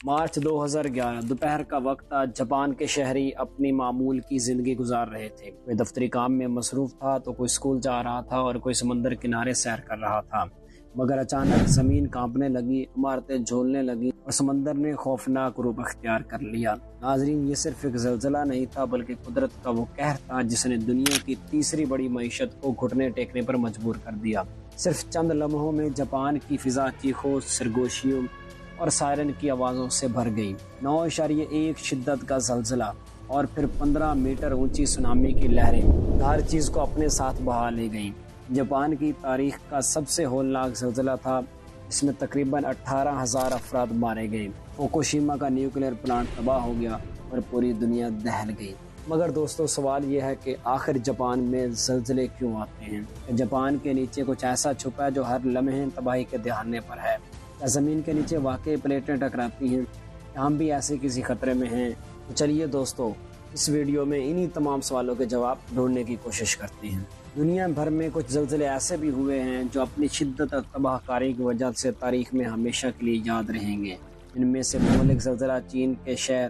مارچ 2011 دوپہر کا وقت تھا۔ جاپان کے شہری اپنی معمول کی زندگی گزار رہے تھے۔ کوئی دفتری کام میں مصروف تھا تو کوئی اسکول جا رہا تھا اور کوئی سمندر کنارے سیر کر رہا تھا، مگر اچانک زمین کانپنے لگی، عمارتیں جھولنے لگی اور سمندر نے خوفناک روپ اختیار کر لیا۔ ناظرین، یہ صرف ایک زلزلہ نہیں تھا بلکہ قدرت کا وہ قہر تھا جس نے دنیا کی تیسری بڑی معیشت کو گھٹنے ٹیکنے پر مجبور کر دیا۔ صرف چند لمحوں میں جاپان کی فضا چیخوں، سرگوشیوں اور سائرن کی آوازوں سے بھر گئی۔ 9.1 شدت کا زلزلہ اور پھر 15 میٹر اونچی سونامی کی لہریں ہر چیز کو اپنے ساتھ بہا لے گئیں۔ جاپان کی تاریخ کا سب سے ہولناک زلزلہ تھا، اس میں تقریباً 18,000 افراد مارے گئے۔ فوکوشیما کا نیوکلیئر پلانٹ تباہ ہو گیا اور پوری دنیا دہل گئی۔ مگر دوستو، سوال یہ ہے کہ آخر جاپان میں زلزلے کیوں آتے ہیں؟ جاپان کے نیچے کچھ ایسا چھپا ہے جو ہر لمحے تباہی کے دہانے پر ہے؟ کیا زمین کے نیچے واقعی پلیٹیں ٹکراتی ہیں؟ کیا ہم بھی ایسے کسی خطرے میں ہیں؟ تو چلیے دوستو، اس ویڈیو میں انہی تمام سوالوں کے جواب ڈھونڈنے کی کوشش کرتے ہیں۔ دنیا بھر میں کچھ زلزلے ایسے بھی ہوئے ہیں جو اپنی شدت اور تباہ کاری کی وجہ سے تاریخ میں ہمیشہ کے لیے یاد رہیں گے۔ ان میں سے مہلک زلزلہ چین کے شہر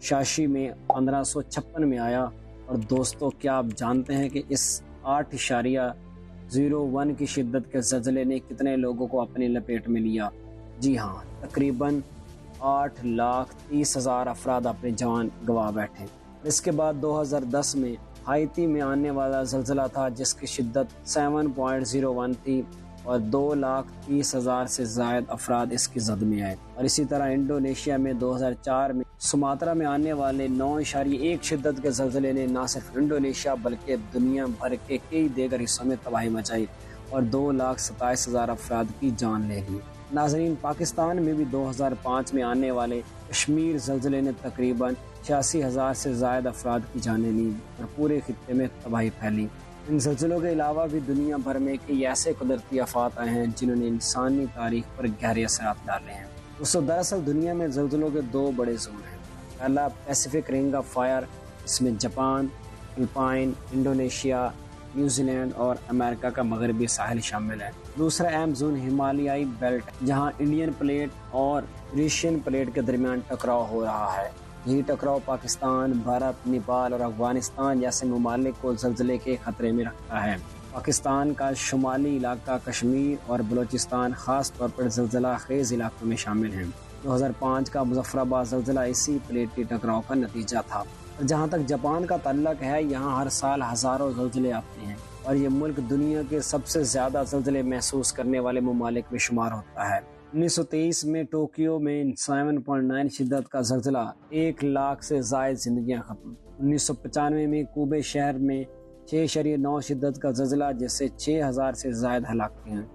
شاشی میں 1556 میں آیا۔ اور دوستو، کیا آپ جانتے ہیں کہ اس 8.01 کی شدت کے زلزلے نے کتنے لوگوں کو اپنی لپیٹ میں لیا؟ جی ہاں، تقریباً 8,30,000 افراد اپنی جان گنوا بیٹھے۔ اس کے بعد 2010 میں ہائیتی میں آنے والا زلزلہ تھا جس کی شدت 7.01 تھی اور 2,30,000 سے زائد افراد اس کی زد میں آئے۔ اور اسی طرح انڈونیشیا میں 2004 میں سماترا میں آنے والے 9.1 شدت کے زلزلے نے نہ صرف انڈونیشیا بلکہ دنیا بھر کے کئی دیگر حصوں میں تباہی مچائی اور 2,27,000 افراد کی جان لے لی۔ ناظرین، پاکستان میں بھی 2005 میں آنے والے کشمیر زلزلے نے تقریباً 86,000 سے زائد افراد کی جانیں لیں اور پورے خطے میں تباہی پھیلی۔ ان زلزلوں کے علاوہ بھی دنیا بھر میں کئی ایسے قدرتی آفات آئے ہیں جنہوں نے انسانی تاریخ پر گہرے اثرات ڈالے ہیں۔ دوستو، دراصل دنیا میں زلزلوں کے دو بڑے زون ہیں۔ پہلا پیسیفک رنگ آف فائر، اس میں Japan, Philippines, Indonesia, New Zealand اور امریکہ کا مغربی ساحل شامل ہے۔ دوسرا اہم زون ہمالیائی بیلٹ، جہاں انڈین پلیٹ اور یوریشین پلیٹ کے درمیان ٹکراؤ ہو رہا ہے۔ یہی ٹکراؤ پاکستان، بھارت، نیپال اور افغانستان جیسے ممالک کو زلزلے کے خطرے میں رکھتا ہے۔ پاکستان کا شمالی علاقہ کشمیر اور بلوچستان خاص طور پر زلزلہ خیز علاقوں میں شامل ہیں۔ 2005 کا مظفر آباد زلزلہ اسی پلیٹی ٹکراؤ کا نتیجہ تھا۔ اور جہاں تک جاپان کا تعلق ہے، یہاں ہر سال ہزاروں زلزلے آتے ہیں اور یہ ملک دنیا کے سب سے زیادہ زلزلے محسوس کرنے والے ممالک میں شمار ہوتا ہے۔ 1923 میں ٹوکیو میں 7.9 شدت کا زلزلہ 1,00,000 سے زائد زندگیاں ختم۔ 1995 میں کوبے شہر میں 6.9 شدت کا زلزلہ جس سے 6,000 سے زائد ہلاکتیں ہیں۔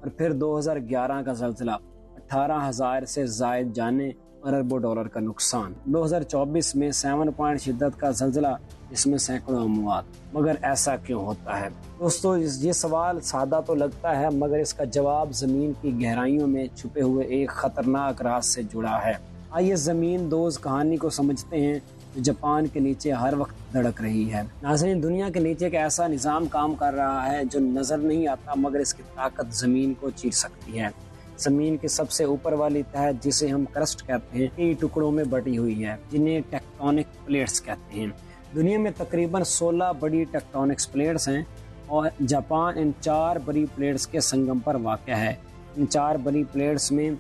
اور پھر 2011 کا زلزلہ 18,000 سے زائد جانیں اور اربوں ڈالر کا نقصان۔ 2024 میں 7 شدت کا زلزلہ جس میں سینکڑوں اموات۔ مگر ایسا کیوں ہوتا ہے؟ دوستو، یہ سوال سادہ تو لگتا ہے مگر اس کا جواب زمین کی گہرائیوں میں چھپے ہوئے ایک خطرناک راز سے جڑا ہے۔ آئیے زمین دوز کہانی کو سمجھتے ہیں جو جاپان کے نیچے ہر وقت دھڑک رہی ہے۔ ناظرین، دنیا کے نیچے ایک ایسا نظام کام کر رہا ہے جو نظر نہیں آتا مگر اس کی طاقت زمین کو چیر سکتی ہے۔ زمین کے سب سے اوپر والی تہہ جسے ہم کرسٹ کہتے ہیں، کئی ٹکڑوں میں بٹی ہوئی ہے جنہیں ٹیکٹونک پلیٹس کہتے ہیں۔ دنیا میں تقریباً 16 بڑی ٹیکٹونکس پلیٹس ہیں اور جاپان ان 4 بڑی پلیٹس کے سنگم پر واقع ہے۔ ان 4 بڑی پلیٹس میں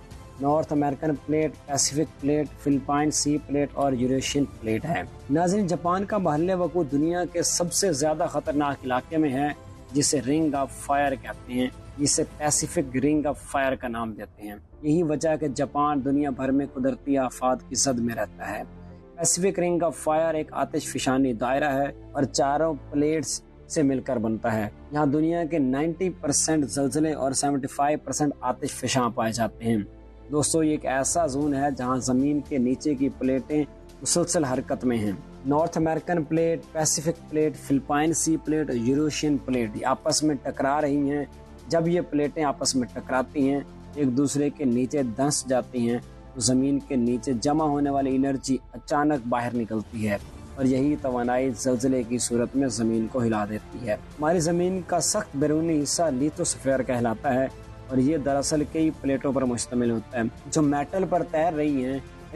North American plate, Pacific plate, Philippine sea plate اور یوریشین پلیٹ ہے۔ ناظرین، جاپان کا محل وقوع دنیا کے سب سے زیادہ خطرناک علاقے میں ہے جسے رنگ آف فائر کہتے ہیں، جسے پیسیفک رنگ آف فائر کا نام دیتے ہیں۔ یہی وجہ ہے کہ جاپان دنیا بھر میں قدرتی آفات کی زد میں رہتا ہے۔ پیسیفک رنگ آف فائر ایک آتش فشانی دائرہ ہے اور 4 پلیٹس سے مل کر بنتا ہے۔ یہاں دنیا کے 90% زلزلے اور 75% آتش فشاں پائے جاتے ہیں۔ دوستو، یہ ایک ایسا زون ہے جہاں زمین کے نیچے کی پلیٹیں مسلسل حرکت میں ہیں۔ North American plate, Pacific plate, Philippine sea plate اور یوریشین پلیٹ آپس میں ٹکرا رہی ہیں۔ جب یہ پلیٹیں آپس میں ٹکراتی ہیں، ایک دوسرے کے نیچے دھنس جاتی ہیں تو زمین کے نیچے جمع ہونے والی انرجی اچانک باہر نکلتی ہے اور یہی توانائی زلزلے کی صورت میں زمین کو ہلا دیتی ہے۔ ہماری زمین کا سخت بیرونی حصہ لیتھوسفیئر کہلاتا ہے اور یہ دراصل کئی پلیٹوں پر مشتمل ہوتا ہے جو میٹل پر تیر رہی ہیں